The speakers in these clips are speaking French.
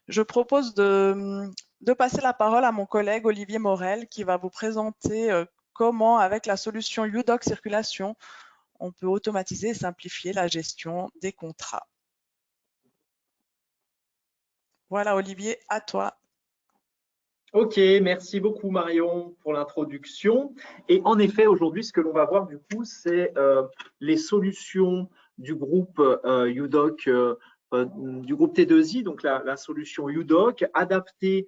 Je propose de passer la parole à mon collègue Olivier Morel qui va vous présenter comment, avec la solution UDoc Circulation, on peut automatiser et simplifier la gestion des contrats. Voilà Olivier, à toi. Ok, merci beaucoup Marion pour l'introduction. Et en effet, aujourd'hui, ce que l'on va voir du coup, c'est les solutions du groupe UDoc, du groupe T2I, donc la solution UDoc adaptée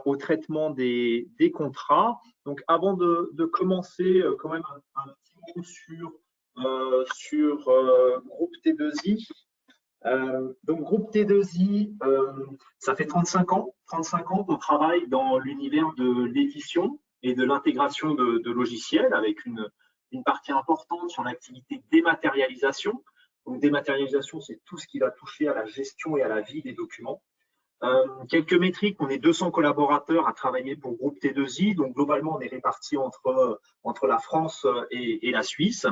au traitement des contrats. Donc, avant de commencer, quand même un petit mot sur groupe T2I. Donc, groupe T2I, ça fait 35 ans qu'on travaille dans l'univers de l'édition et de l'intégration de logiciels avec une partie importante sur l'activité dématérialisation. Donc, dématérialisation, c'est tout ce qui va toucher à la gestion et à la vie des documents. Quelques métriques, on est 200 collaborateurs à travailler pour groupe T2I. Donc, globalement, on est répartis entre la France et la Suisse.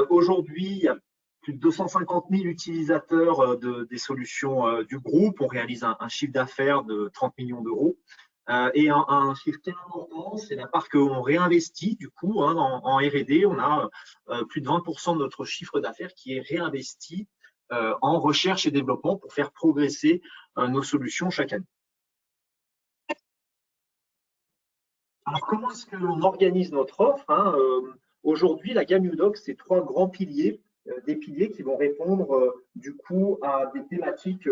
Aujourd'hui, il y a plus de 250 000 utilisateurs des solutions du groupe. On réalise un chiffre d'affaires de 30 millions d'euros. Et un chiffre très important, c'est la part qu'on réinvestit du coup en R&D. On a plus de 20% de notre chiffre d'affaires qui est réinvesti en recherche et développement pour faire progresser nos solutions chaque année. Alors, comment est-ce que l'on organise notre offre Aujourd'hui, la gamme UDoc, c'est 3 grands piliers, des piliers qui vont répondre du coup à des thématiques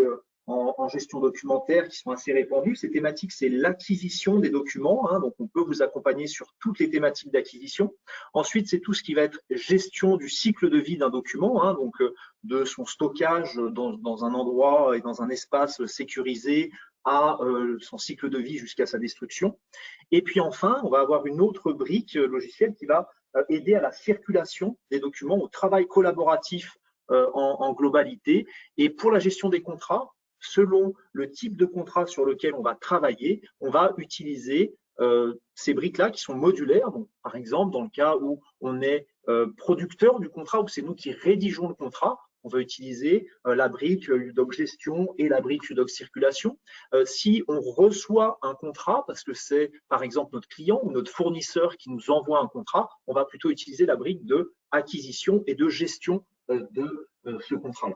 en gestion documentaire qui sont assez répandues. Ces thématiques, c'est l'acquisition des documents, donc on peut vous accompagner sur toutes les thématiques d'acquisition. Ensuite, c'est tout ce qui va être gestion du cycle de vie d'un document, donc de son stockage dans un endroit et dans un espace sécurisé à son cycle de vie jusqu'à sa destruction. Et puis enfin, on va avoir une autre brique logicielle qui va aider à la circulation des documents, au travail collaboratif en globalité. Et pour la gestion des contrats, selon le type de contrat sur lequel on va travailler, on va utiliser ces briques-là qui sont modulaires. Donc, par exemple, dans le cas où on est producteur du contrat, où c'est nous qui rédigeons le contrat, on va utiliser la brique UDoc Gestion et la brique UDoc Circulation. Si on reçoit un contrat, parce que c'est par exemple notre client ou notre fournisseur qui nous envoie un contrat, on va plutôt utiliser la brique de acquisition et de gestion de ce contrat-là.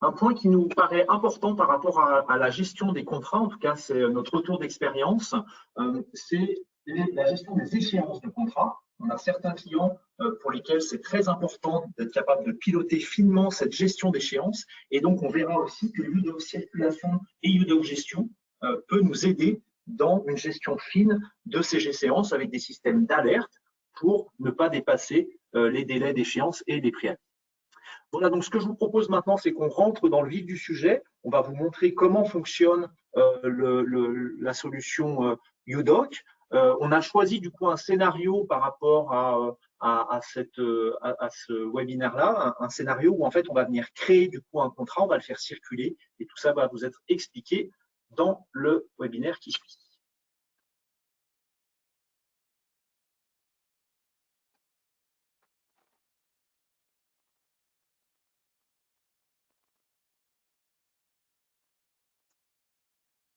Un point qui nous paraît important par rapport à la gestion des contrats, en tout cas c'est notre retour d'expérience, c'est la gestion des échéances de contrat. On a certains clients pour lesquels c'est très important d'être capable de piloter finement cette gestion d'échéance. Et donc, on verra aussi que UDoc Circulation et UDoc Gestion peut nous aider dans une gestion fine de ces échéances avec des systèmes d'alerte pour ne pas dépasser les délais d'échéance et les préavis. Voilà, donc ce que je vous propose maintenant, c'est qu'on rentre dans le vif du sujet. On va vous montrer comment fonctionne la solution UDoc. On a choisi du coup un scénario par rapport à ce webinaire-là, un scénario où en fait on va venir créer du coup un contrat, on va le faire circuler et tout ça va vous être expliqué dans le webinaire qui suit.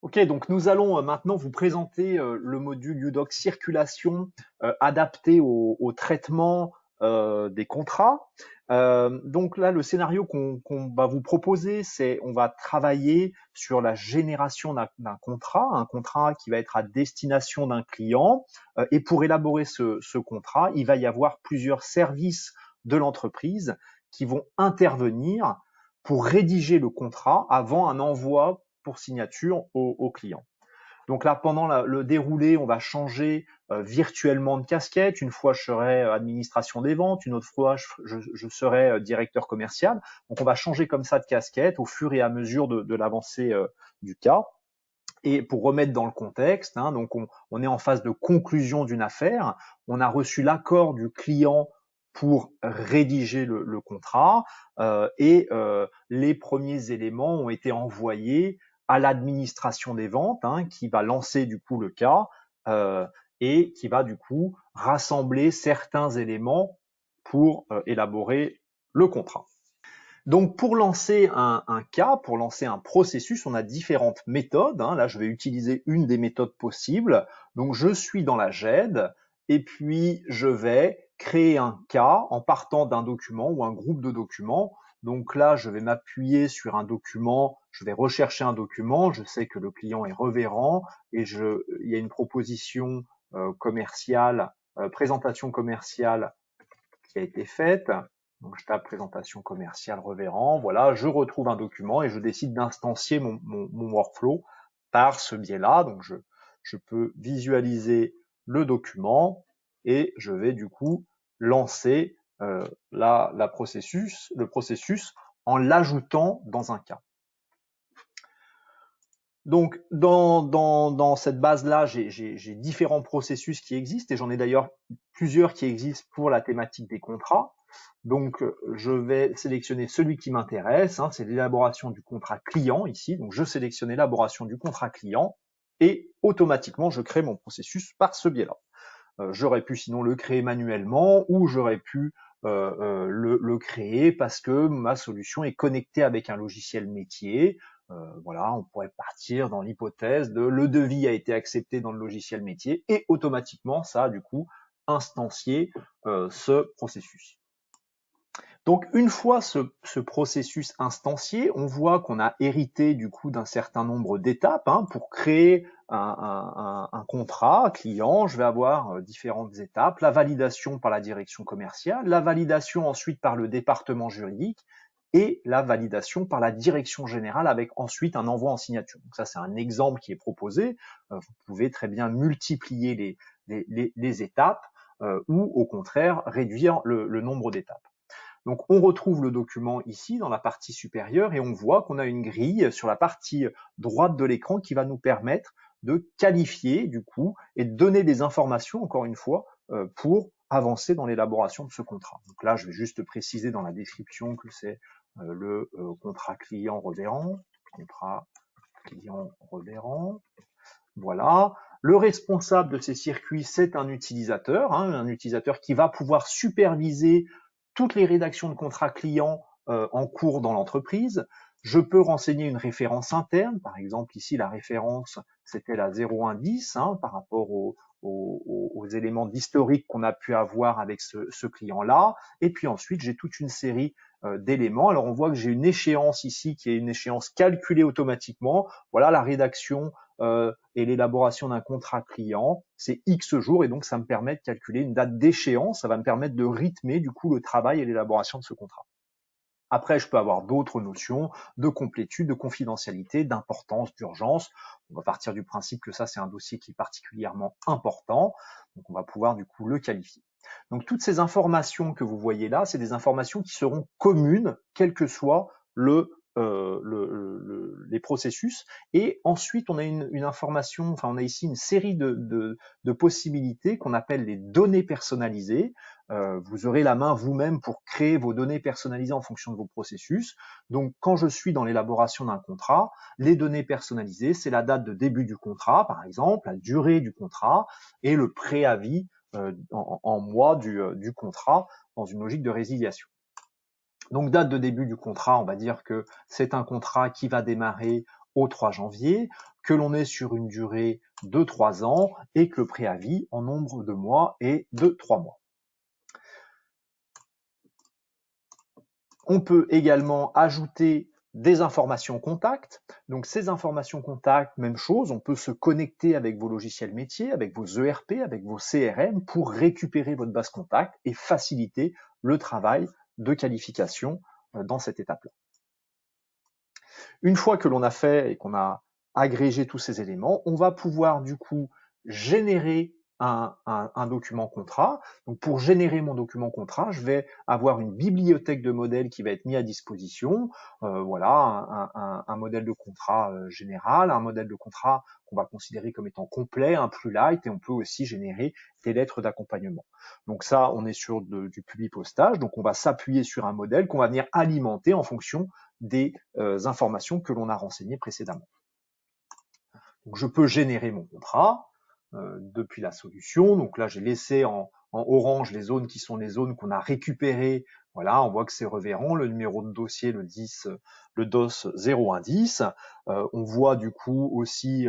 Ok, donc nous allons maintenant vous présenter le module UDoc Circulation adapté au traitement des contrats. Donc là, le scénario qu'on va vous proposer, c'est on va travailler sur la génération d'un contrat, un contrat qui va être à destination d'un client. Et pour élaborer ce contrat, il va y avoir plusieurs services de l'entreprise qui vont intervenir pour rédiger le contrat avant un envoi pour signature au client. Donc là, pendant le déroulé, on va changer virtuellement de casquette. Une fois, je serai administration des ventes, une autre fois, je serai directeur commercial. Donc, on va changer comme ça de casquette au fur et à mesure de l'avancée du cas. Et pour remettre dans le contexte, donc on est en phase de conclusion d'une affaire. On a reçu l'accord du client pour rédiger le contrat et les premiers éléments ont été envoyés à l'administration des ventes qui va lancer du coup le cas et qui va du coup rassembler certains éléments pour élaborer le contrat. Donc, pour lancer un cas, pour lancer un processus, on a différentes méthodes. Là, je vais utiliser une des méthodes possibles. Donc, je suis dans la GED et puis je vais créer un cas en partant d'un document ou un groupe de documents. Donc là, je vais m'appuyer sur un document, je vais rechercher un document, je sais que le client est reverrant et il y a une proposition commerciale, présentation commerciale qui a été faite. Donc je tape présentation commerciale reverrant, voilà, je retrouve un document et je décide d'instancier mon workflow par ce biais-là. Donc je peux visualiser le document et je vais du coup lancer le processus en l'ajoutant dans un cas. Donc, dans cette base-là, j'ai différents processus qui existent et j'en ai d'ailleurs plusieurs qui existent pour la thématique des contrats. Donc, je vais sélectionner celui qui m'intéresse, c'est l'élaboration du contrat client ici. Donc, je sélectionne l'élaboration du contrat client et automatiquement, je crée mon processus par ce biais-là. J'aurais pu sinon le créer manuellement ou j'aurais pu le créer parce que ma solution est connectée avec un logiciel métier. Voilà, on pourrait partir dans l'hypothèse de le devis a été accepté dans le logiciel métier et automatiquement ça a du coup instancié ce processus. Donc une fois ce processus instancié, on voit qu'on a hérité du coup d'un certain nombre d'étapes. Pour créer un contrat client, je vais avoir différentes étapes. La validation par la direction commerciale, la validation ensuite par le département juridique et la validation par la direction générale avec ensuite un envoi en signature. Donc ça, c'est un exemple qui est proposé. Vous pouvez très bien multiplier les étapes ou au contraire réduire le nombre d'étapes. Donc on retrouve le document ici dans la partie supérieure et on voit qu'on a une grille sur la partie droite de l'écran qui va nous permettre de qualifier du coup et de donner des informations, encore une fois, pour avancer dans l'élaboration de ce contrat. Donc là, je vais juste préciser dans la description que c'est le contrat client reverrant, contrat client reverrant. Voilà. Le responsable de ces circuits, c'est un utilisateur qui va pouvoir superviser toutes les rédactions de contrats clients en cours dans l'entreprise. Je peux renseigner une référence interne. Par exemple, ici, la référence, c'était la 0110 par rapport aux éléments d'historique qu'on a pu avoir avec ce client-là. Et puis ensuite, j'ai toute une série d'éléments. Alors, on voit que j'ai une échéance ici qui est une échéance calculée automatiquement. Voilà la rédaction et l'élaboration d'un contrat client, c'est X jours et donc ça me permet de calculer une date d'échéance, ça va me permettre de rythmer du coup le travail et l'élaboration de ce contrat. Après, je peux avoir d'autres notions de complétude, de confidentialité, d'importance, d'urgence. On va partir du principe que ça, c'est un dossier qui est particulièrement important, donc on va pouvoir du coup le qualifier. Donc toutes ces informations que vous voyez là, c'est des informations qui seront communes, quel que soit les processus. Et ensuite, on a une information, enfin, on a ici une série de possibilités qu'on appelle les données personnalisées. Vous aurez la main vous-même pour créer vos données personnalisées en fonction de vos processus. Donc, quand je suis dans l'élaboration d'un contrat, les données personnalisées, c'est la date de début du contrat, par exemple, la durée du contrat et le préavis en mois du contrat dans une logique de résiliation. Donc, date de début du contrat, on va dire que c'est un contrat qui va démarrer au 3 janvier, que l'on est sur une durée de 3 ans et que le préavis en nombre de mois est de 3 mois. On peut également ajouter des informations contacts. Donc ces informations contacts, même chose, on peut se connecter avec vos logiciels métiers, avec vos ERP, avec vos CRM pour récupérer votre base contact et faciliter le travail de qualification dans cette étape-là. Une fois que l'on a fait et qu'on a agrégé tous ces éléments, on va pouvoir du coup générer un document contrat. Donc pour générer mon document contrat, je vais avoir une bibliothèque de modèles qui va être mise à disposition. Voilà, un modèle de contrat général, un modèle de contrat qu'on va considérer comme étant complet, un plus light, et on peut aussi générer des lettres d'accompagnement. Donc ça, on est sur du publipostage, donc on va s'appuyer sur un modèle qu'on va venir alimenter en fonction des informations que l'on a renseignées précédemment. Donc je peux générer mon contrat depuis la solution. Donc là, j'ai laissé en en orange les zones qui sont les zones qu'on a récupérées. Voilà, on voit que c'est reverrant, le numéro de dossier, le DOS 0110. On voit du coup aussi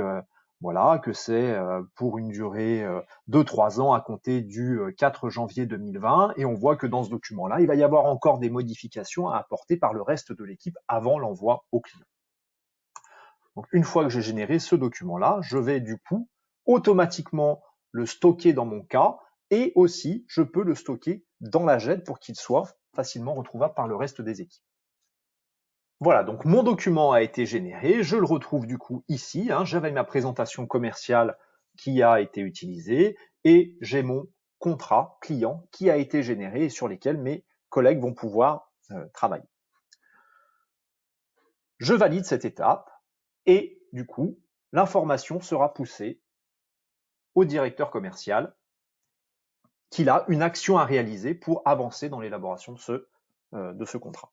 voilà, que c'est pour une durée de 3 ans à compter du 4 janvier 2020. Et on voit que dans ce document-là, il va y avoir encore des modifications à apporter par le reste de l'équipe avant l'envoi au client. Donc, une fois que j'ai généré ce document-là, je vais du coup automatiquement le stocker dans mon cas et aussi, je peux le stocker dans la JET pour qu'il soit facilement retrouvable par le reste des équipes. Voilà, donc mon document a été généré, je le retrouve du coup ici, j'avais ma présentation commerciale qui a été utilisée et j'ai mon contrat client qui a été généré et sur lesquels mes collègues vont pouvoir travailler. Je valide cette étape et du coup, l'information sera poussée au directeur commercial qu'il a une action à réaliser pour avancer dans l'élaboration de ce contrat.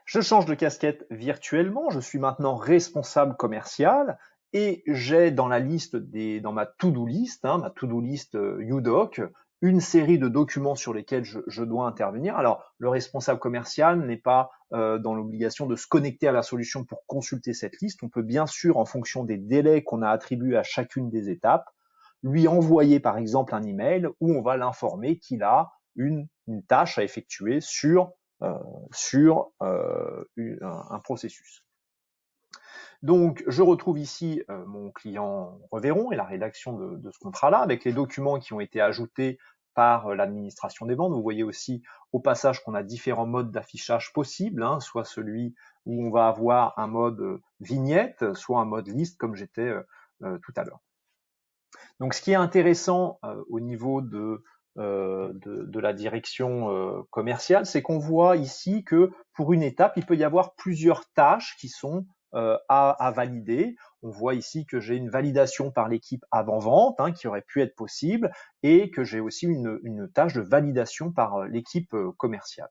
Je change de casquette virtuellement, je suis maintenant responsable commercial et j'ai dans la liste dans ma to-do list, ma to-do list UDoc, une série de documents sur lesquels je dois intervenir. Alors, le responsable commercial n'est pas dans l'obligation de se connecter à la solution pour consulter cette liste. On peut bien sûr, en fonction des délais qu'on a attribués à chacune des étapes, lui envoyer par exemple un email où on va l'informer qu'il a une tâche à effectuer sur un processus. Donc, je retrouve ici mon client Reverron et la rédaction de ce contrat-là avec les documents qui ont été ajoutés par l'administration des ventes. Vous voyez aussi au passage qu'on a différents modes d'affichage possibles, soit celui où on va avoir un mode vignette, soit un mode liste comme j'étais tout à l'heure. Donc, ce qui est intéressant au niveau de la direction commerciale, c'est qu'on voit ici que pour une étape, il peut y avoir plusieurs tâches qui sont à valider. On voit ici que j'ai une validation par l'équipe avant-vente qui aurait pu être possible et que j'ai aussi une tâche de validation par l'équipe commerciale.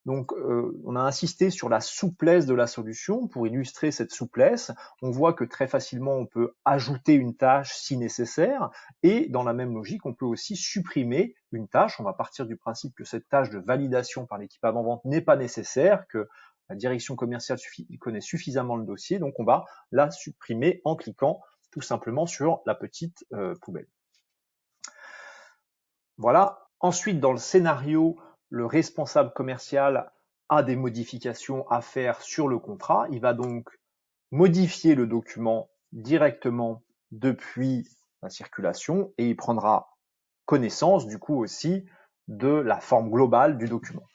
Donc, on a insisté sur la souplesse de la solution. Pour illustrer cette souplesse, on voit que très facilement, on peut ajouter une tâche si nécessaire. Et dans la même logique, on peut aussi supprimer une tâche. On va partir du principe que cette tâche de validation par l'équipe avant-vente n'est pas nécessaire, que la direction commerciale connaît suffisamment le dossier. Donc, on va la supprimer en cliquant tout simplement sur la petite poubelle. Voilà. Ensuite, dans le scénario, le responsable commercial a des modifications à faire sur le contrat. Il va donc modifier le document directement depuis la circulation et il prendra connaissance du coup aussi de la forme globale du document.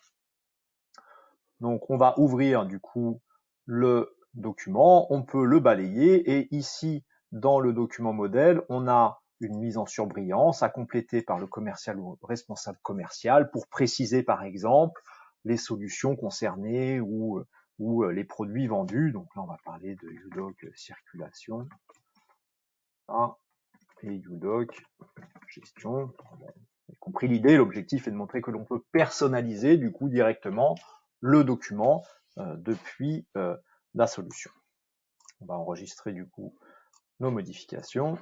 Donc on va ouvrir du coup le document, on peut le balayer et ici dans le document modèle, on a une mise en surbrillance à compléter par le commercial ou responsable commercial pour préciser par exemple les solutions concernées ou les produits vendus. Donc là, on va parler de UDoc circulation et UDoc gestion. Vous avez compris l'idée, l'objectif est de montrer que l'on peut personnaliser du coup directement le document depuis la solution. On va enregistrer du coup nos modifications.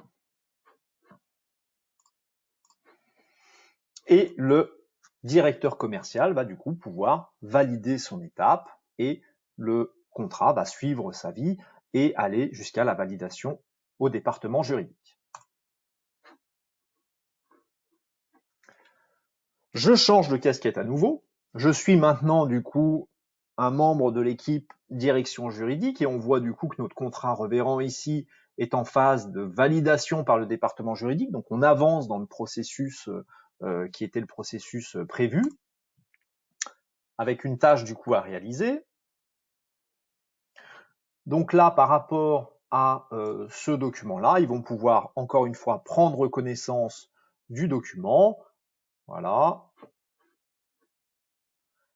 Et le directeur commercial va du coup pouvoir valider son étape et le contrat va suivre sa vie et aller jusqu'à la validation au département juridique. Je change de casquette à nouveau. Je suis maintenant du coup un membre de l'équipe direction juridique et on voit du coup que notre contrat Reverrand ici est en phase de validation par le département juridique. Donc on avance dans le processus qui était le processus prévu, avec une tâche du coup à réaliser. Donc là, par rapport à ce document-là, ils vont pouvoir encore une fois prendre connaissance du document. Voilà.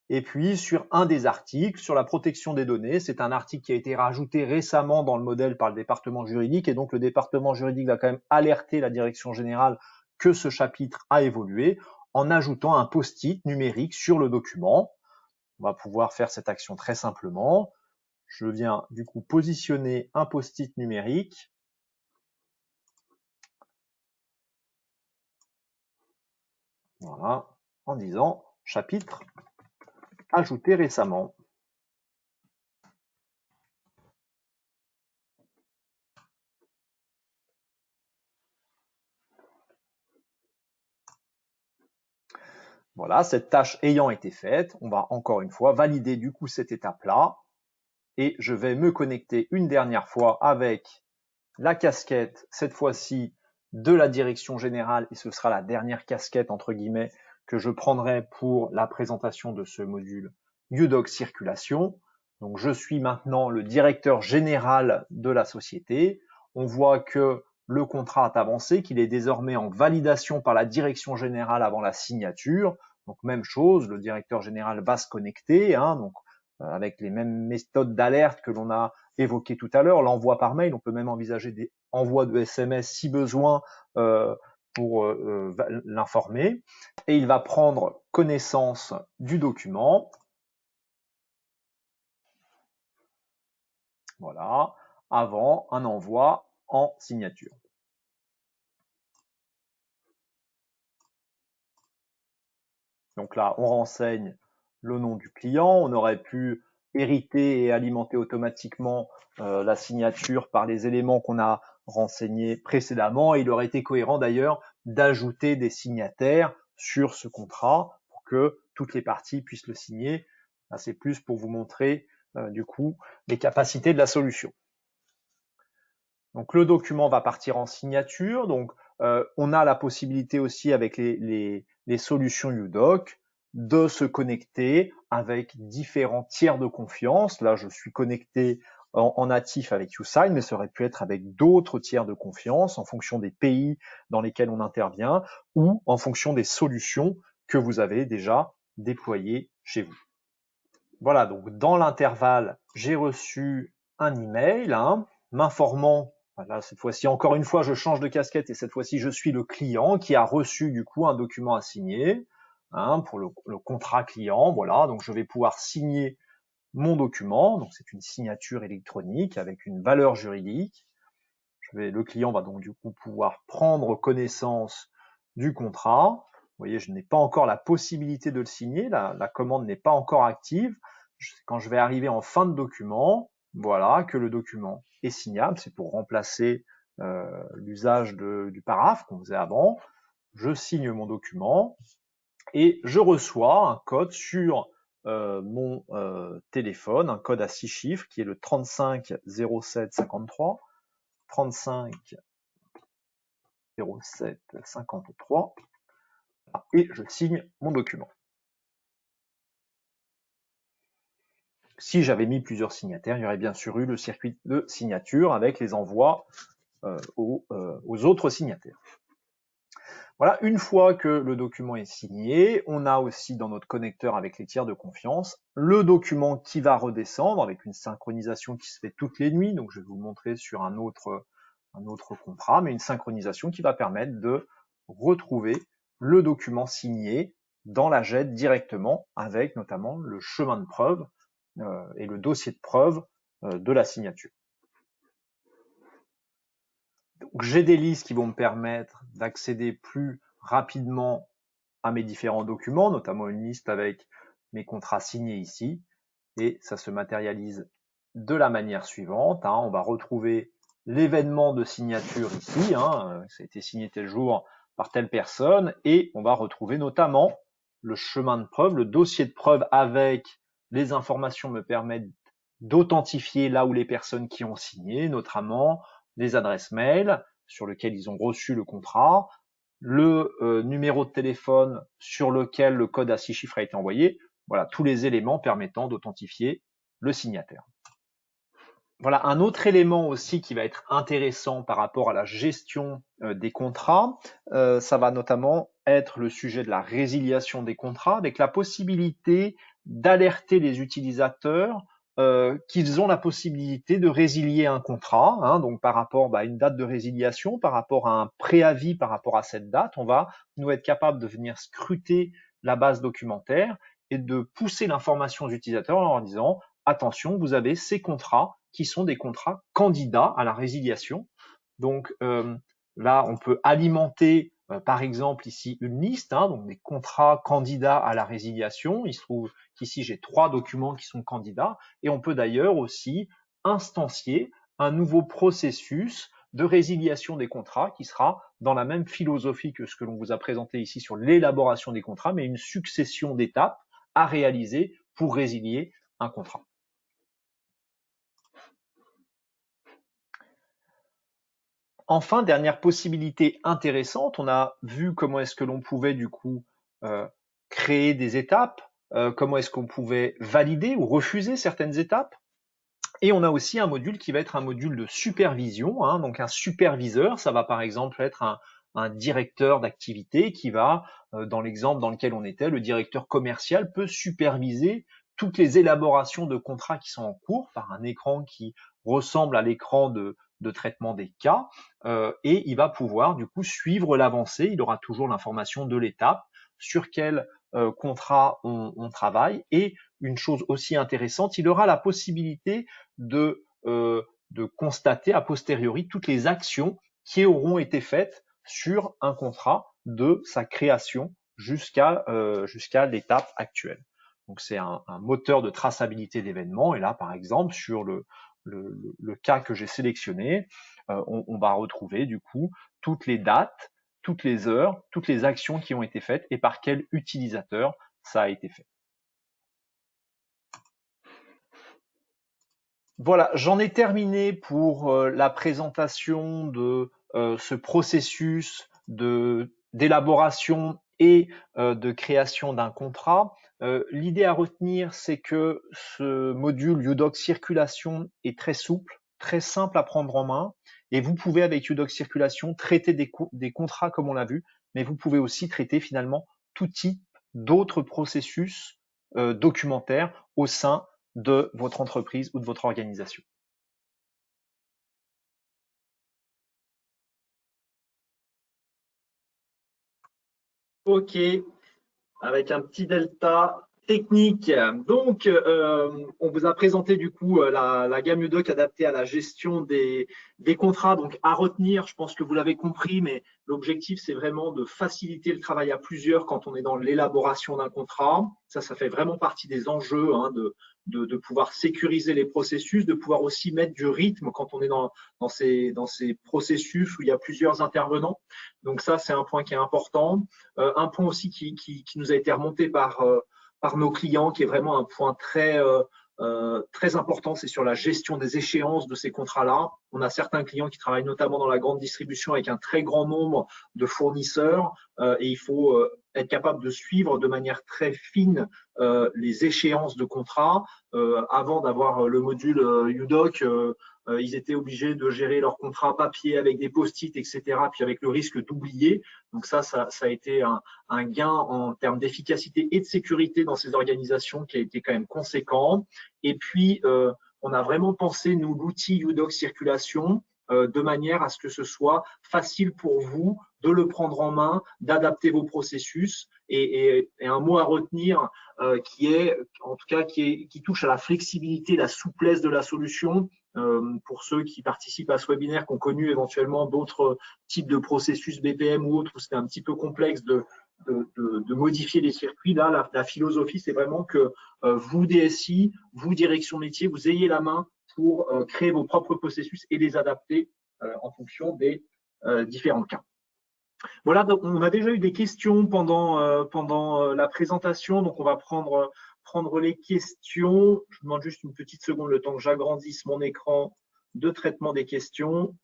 Et puis sur un des articles, sur la protection des données, c'est un article qui a été rajouté récemment dans le modèle par le département juridique et donc le département juridique va quand même alerter la direction générale que ce chapitre a évolué en ajoutant un post-it numérique sur le document. On va pouvoir faire cette action très simplement. Je viens du coup positionner un post-it numérique Voilà, en disant chapitre ajouté récemment. Voilà, cette tâche ayant été faite, on va encore une fois valider du coup cette étape-là et je vais me connecter une dernière fois avec la casquette, cette fois-ci de la direction générale, et ce sera la dernière casquette entre guillemets que je prendrai pour la présentation de ce module UDOC Circulation. Donc je suis maintenant le directeur général de la société. On voit que le contrat a avancé, qu'il est désormais en validation par la direction générale avant la signature. Donc même chose, le directeur général va se connecter, donc avec les mêmes méthodes d'alerte que l'on a évoquées tout à l'heure, l'envoi par mail, on peut même envisager des envois de SMS si besoin pour l'informer. Et il va prendre connaissance du document. Voilà, avant un envoi en signature. Donc là, on renseigne le nom du client. On aurait pu hériter et alimenter automatiquement la signature par les éléments qu'on a renseignés précédemment. Et il aurait été cohérent d'ailleurs d'ajouter des signataires sur ce contrat pour que toutes les parties puissent le signer. Là, c'est plus pour vous montrer du coup les capacités de la solution. Donc le document va partir en signature. Donc on a la possibilité aussi avec les solutions UDOC de se connecter avec différents tiers de confiance. Là, je suis connecté en natif avec YouSign, mais ça aurait pu être avec d'autres tiers de confiance en fonction des pays dans lesquels on intervient ou en fonction des solutions que vous avez déjà déployées chez vous. Voilà, donc dans l'intervalle, j'ai reçu un email m'informant. Là, cette fois-ci, encore une fois, je change de casquette et cette fois-ci, je suis le client qui a reçu du coup un document à signer pour le contrat client. Voilà, donc je vais pouvoir signer mon document. Donc c'est une signature électronique avec une valeur juridique. Le client va donc du coup pouvoir prendre connaissance du contrat. Vous voyez, je n'ai pas encore la possibilité de le signer. La commande n'est pas encore active. Quand je vais arriver en fin de document, voilà que le document est signable. C'est pour remplacer l'usage du paragraphe qu'on faisait avant. Je signe mon document et je reçois un code sur mon téléphone, un code à 6 chiffres qui est le 35 07 53, 35 07 53 et je signe mon document. Si j'avais mis plusieurs signataires, il y aurait bien sûr eu le circuit de signature avec les envois aux autres signataires. Voilà, une fois que le document est signé, on a aussi dans notre connecteur avec les tiers de confiance le document qui va redescendre avec une synchronisation qui se fait toutes les nuits. Donc je vais vous le montrer sur un autre contrat, mais une synchronisation qui va permettre de retrouver le document signé dans la JET directement avec notamment le chemin de preuve et le dossier de preuve de la signature. Donc, j'ai des listes qui vont me permettre d'accéder plus rapidement à mes différents documents, notamment une liste avec mes contrats signés ici, et ça se matérialise de la manière suivante. On va retrouver l'événement de signature ici, ça a été signé tel jour par telle personne, et on va retrouver notamment le chemin de preuve, le dossier de preuve avec les informations me permettent d'authentifier là où les personnes qui ont signé, notamment les adresses mail sur lesquelles ils ont reçu le contrat, le numéro de téléphone sur lequel le code à 6 chiffres a été envoyé. Voilà, tous les éléments permettant d'authentifier le signataire. Voilà, un autre élément aussi qui va être intéressant par rapport à la gestion des contrats, ça va notamment être le sujet de la résiliation des contrats avec la possibilité d'alerter les utilisateurs qu'ils ont la possibilité de résilier un contrat, donc par rapport à une date de résiliation, par rapport à un préavis par rapport à cette date, on va nous être capable de venir scruter la base documentaire et de pousser l'information aux utilisateurs en leur disant attention, vous avez ces contrats qui sont des contrats candidats à la résiliation. Donc là, on peut alimenter par exemple ici une liste, hein, donc des contrats candidats à la résiliation. Il se trouve qu'ici j'ai 3 documents qui sont candidats, et on peut d'ailleurs aussi instancier un nouveau processus de résiliation des contrats qui sera dans la même philosophie que ce que l'on vous a présenté ici sur l'élaboration des contrats, mais une succession d'étapes à réaliser pour résilier un contrat. Enfin, dernière possibilité intéressante, on a vu comment est-ce que l'on pouvait du coup créer des étapes, comment est-ce qu'on pouvait valider ou refuser certaines étapes. Et on a aussi un module qui va être un module de supervision, hein, donc un superviseur, ça va par exemple être un directeur d'activité qui va, dans l'exemple dans lequel on était, le directeur commercial peut superviser toutes les élaborations de contrats qui sont en cours par un écran qui ressemble à l'écran de traitement des cas, et il va pouvoir du coup suivre l'avancée, il aura toujours l'information de l'étape, sur quel contrat on travaille, et une chose aussi intéressante, il aura la possibilité de constater a posteriori toutes les actions qui auront été faites sur un contrat de sa création jusqu'à l'étape actuelle. Donc c'est un moteur de traçabilité d'événements, et là par exemple sur le cas que j'ai sélectionné, on va retrouver du coup toutes les dates, toutes les heures, toutes les actions qui ont été faites et par quel utilisateur ça a été fait. Voilà, j'en ai terminé pour la présentation de ce processus d'élaboration et de création d'un contrat. L'idée à retenir, c'est que ce module UDoc Circulation est très souple, très simple à prendre en main, et vous pouvez avec UDoc Circulation traiter des contrats comme on l'a vu, mais vous pouvez aussi traiter finalement tout type d'autres processus documentaires au sein de votre entreprise ou de votre organisation. Ok, avec un petit delta technique. Donc, on vous a présenté du coup la gamme UDoc adaptée à la gestion des contrats. Donc, à retenir, je pense que vous l'avez compris, mais l'objectif, c'est vraiment de faciliter le travail à plusieurs quand on est dans l'élaboration d'un contrat. Ça fait vraiment partie des enjeux, hein, de pouvoir sécuriser les processus, de pouvoir aussi mettre du rythme quand on est dans ces processus où il y a plusieurs intervenants. Donc ça, c'est un point qui est important. Un point aussi qui nous a été remonté par nos clients, qui est vraiment un point très important, c'est sur la gestion des échéances de ces contrats-là. On a certains clients qui travaillent notamment dans la grande distribution avec un très grand nombre de fournisseurs, et il faut être capable de suivre de manière très fine les échéances de contrats. Avant d'avoir le module UDoc, ils étaient obligés de gérer leurs contrats papier avec des post-it, etc., puis avec le risque d'oublier. Donc ça a été un gain en termes d'efficacité et de sécurité dans ces organisations qui a été quand même conséquent. Et puis, on a vraiment pensé, nous, l'outil UDoc Circulation, de manière à ce que ce soit facile pour vous de le prendre en main, d'adapter vos processus. Et un mot à retenir qui est, en tout cas, qui touche à la flexibilité, la souplesse de la solution. Pour ceux qui participent à ce webinaire, qui ont connu éventuellement d'autres types de processus BPM ou autres, où c'était un petit peu complexe de modifier les circuits. Là, la philosophie, c'est vraiment que vous, DSI, vous, direction métier, vous ayez la main pour créer vos propres processus et les adapter en fonction des différents cas. Voilà, donc on a déjà eu des questions pendant la présentation, donc on va prendre les questions. Je vous demande juste une petite seconde, le temps que j'agrandisse mon écran de traitement des questions.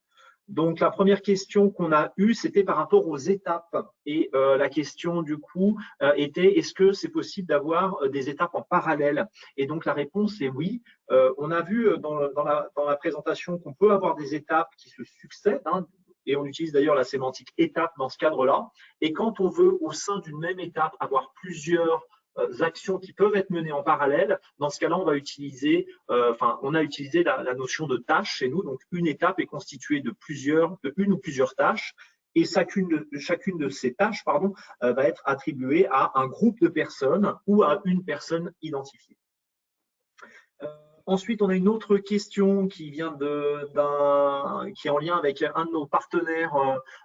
Donc, la première question qu'on a eue, c'était par rapport aux étapes. Et la question, du coup, était, est-ce que c'est possible d'avoir des étapes en parallèle? Et donc, la réponse est oui. On a vu dans la présentation qu'on peut avoir des étapes qui se succèdent, hein, et on utilise d'ailleurs la sémantique étape dans ce cadre-là. Et quand on veut, au sein d'une même étape, avoir plusieurs actions qui peuvent être menées en parallèle, dans ce cas-là, on va utiliser, on a utilisé la notion de tâche chez nous. Donc, une étape est constituée de une ou plusieurs tâches, et chacune de ces tâches, va être attribuée à un groupe de personnes ou à une personne identifiée. Ensuite, on a une autre question qui vient qui est en lien avec un de nos partenaires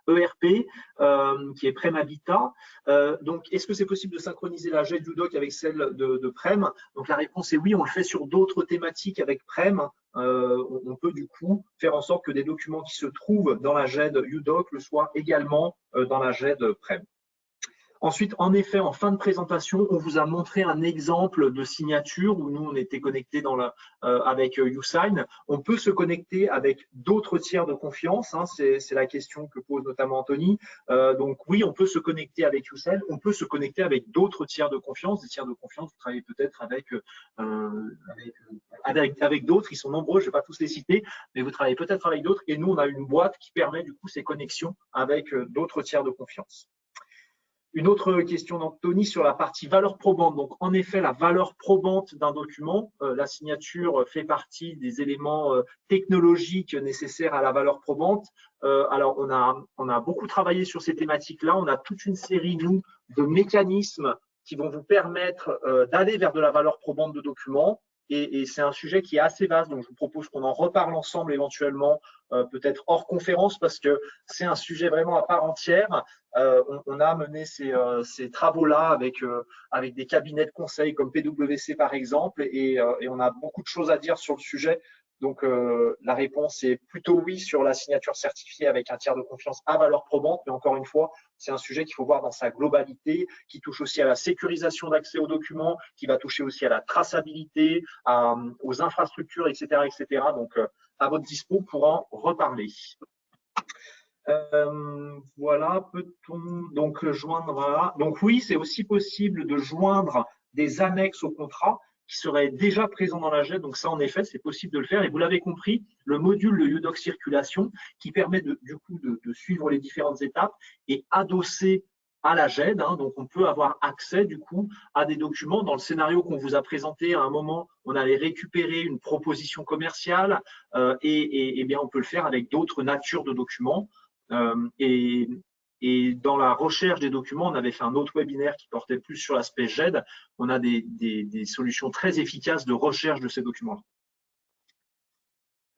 ERP, qui est Prem Habitat. Donc, est-ce que c'est possible de synchroniser la GED UDoc avec celle de Prem? Donc, la réponse est oui, on le fait sur d'autres thématiques avec Prem. On peut du coup faire en sorte que des documents qui se trouvent dans la GED UDoc le soient également dans la GED Prem. Ensuite, en effet, en fin de présentation, on vous a montré un exemple de signature où nous, on était connectés avec YouSign. On peut se connecter avec d'autres tiers de confiance. Hein, c'est la question que pose notamment Anthony. Donc oui, on peut se connecter avec YouSign. On peut se connecter avec d'autres tiers de confiance. Des tiers de confiance, vous travaillez peut-être avec d'autres. Ils sont nombreux, je ne vais pas tous les citer, mais vous travaillez peut-être avec d'autres. Et nous, on a une boîte qui permet du coup ces connexions avec d'autres tiers de confiance. Une autre question d'Anthony sur la partie valeur probante. Donc, en effet, la valeur probante d'un document, la signature fait partie des éléments technologiques nécessaires à la valeur probante. Alors, on a beaucoup travaillé sur ces thématiques-là. On a toute une série, nous, de mécanismes qui vont vous permettre d'aller vers de la valeur probante de documents. Et c'est un sujet qui est assez vaste, donc je vous propose qu'on en reparle ensemble éventuellement, peut-être hors conférence, parce que c'est un sujet vraiment à part entière. On a mené ces travaux-là avec des cabinets de conseil comme PwC par exemple, et on a beaucoup de choses à dire sur le sujet. Donc, la réponse est plutôt oui sur la signature certifiée avec un tiers de confiance à valeur probante. Mais encore une fois, c'est un sujet qu'il faut voir dans sa globalité, qui touche aussi à la sécurisation d'accès aux documents, qui va toucher aussi à la traçabilité, aux infrastructures, etc., etc. Donc, à votre dispo pour en reparler. Voilà, peut-on donc joindre. Donc oui, c'est aussi possible de joindre des annexes au contrat qui seraient déjà présents dans la GED. Donc ça, en effet, c'est possible de le faire. Et vous l'avez compris, le module de UDoc Circulation qui permet du coup de suivre les différentes étapes et adossé à la GED. Hein, donc on peut avoir accès du coup à des documents. Dans le scénario qu'on vous a présenté, à un moment, on allait récupérer une proposition commerciale et bien on peut le faire avec d'autres natures de documents. Et dans la recherche des documents, on avait fait un autre webinaire qui portait plus sur l'aspect GED. On a des solutions très efficaces de recherche de ces documents.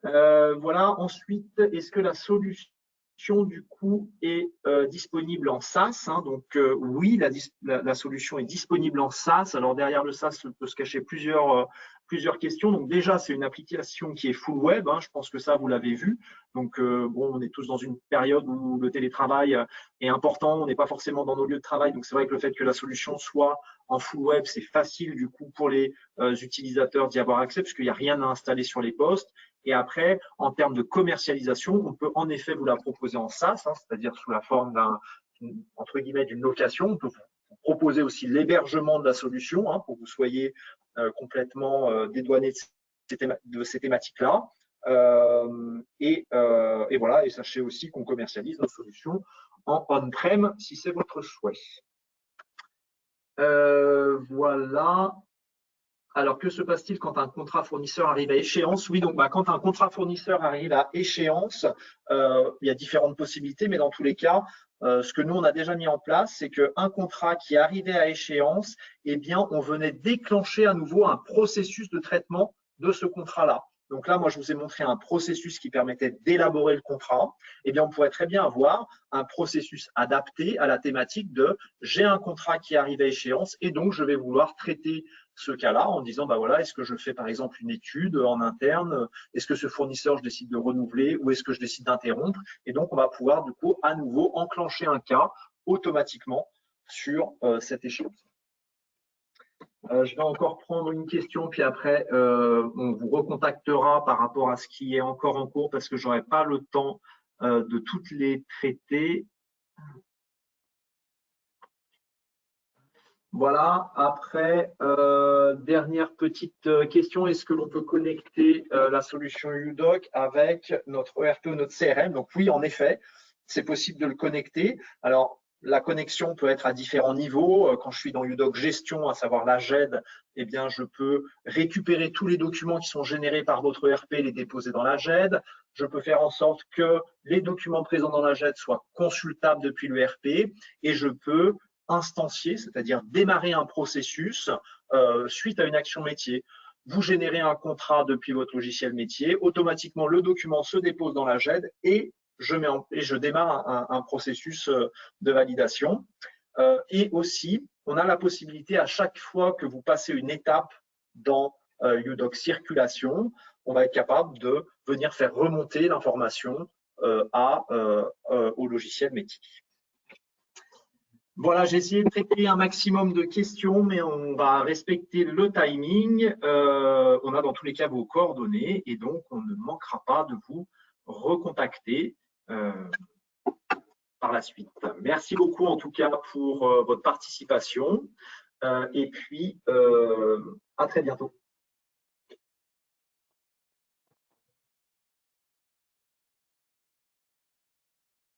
Voilà. Ensuite, est-ce que la solution du coup est disponible en SaaS, hein? Donc oui, la solution est disponible en SaaS. Alors derrière le SaaS peut se cacher plusieurs questions. Donc déjà, c'est une application qui est full web. Hein, je pense que ça, vous l'avez vu. Donc bon, on est tous dans une période où le télétravail est important. On n'est pas forcément dans nos lieux de travail. Donc c'est vrai que le fait que la solution soit en full web, c'est facile du coup pour les utilisateurs d'y avoir accès puisqu'il n'y a rien à installer sur les postes. Et après, en termes de commercialisation, on peut en effet vous la proposer en SaaS, hein, c'est-à-dire sous la forme entre guillemets d'une location. On peut vous proposer aussi l'hébergement de la solution hein, pour que vous soyez complètement dédouané de ces thématiques-là. Et voilà, et sachez aussi qu'on commercialise nos solutions en on-prem si c'est votre souhait. Voilà. Alors, que se passe-t-il quand un contrat fournisseur arrive à échéance? Oui, donc quand un contrat fournisseur arrive à échéance, il y a différentes possibilités, mais dans tous les cas, ce que nous, on a déjà mis en place, c'est qu'un contrat qui arrivait à échéance, eh bien, on venait déclencher à nouveau un processus de traitement de ce contrat-là. Donc là, moi, je vous ai montré un processus qui permettait d'élaborer le contrat. Eh bien, on pourrait très bien avoir un processus adapté à la thématique de « j'ai un contrat qui arrive à échéance et donc je vais vouloir traiter ce cas-là en disant, bah voilà, est-ce que je fais par exemple une étude en interne? Est-ce que ce fournisseur, je décide de renouveler ou est-ce que je décide d'interrompre? Et donc, on va pouvoir du coup à nouveau enclencher un cas automatiquement sur cette échéance. Je vais encore prendre une question, puis après, on vous recontactera par rapport à ce qui est encore en cours parce que je n'aurai pas le temps de toutes les traiter. Voilà, après, dernière petite question, est-ce que l'on peut connecter la solution UDoc avec notre ERP ou notre CRM? Donc oui, en effet, c'est possible de le connecter. Alors, la connexion peut être à différents niveaux. Quand je suis dans UDoc Gestion, à savoir la GED, eh bien, je peux récupérer tous les documents qui sont générés par votre ERP, les déposer dans la GED. Je peux faire en sorte que les documents présents dans la GED soient consultables depuis l'ERP et je peux instancier, c'est-à-dire démarrer un processus suite à une action métier. vous générez un contrat depuis votre logiciel métier, automatiquement le document se dépose dans la GED et je démarre un processus de validation. Et aussi, on a la possibilité à chaque fois que vous passez une étape dans UDoc Circulation, on va être capable de venir faire remonter l'information au logiciel métier. Voilà, j'ai essayé de traiter un maximum de questions, mais on va respecter le timing. On a dans tous les cas vos coordonnées et donc on ne manquera pas de vous recontacter par la suite. Merci beaucoup en tout cas pour votre participation et puis à très bientôt.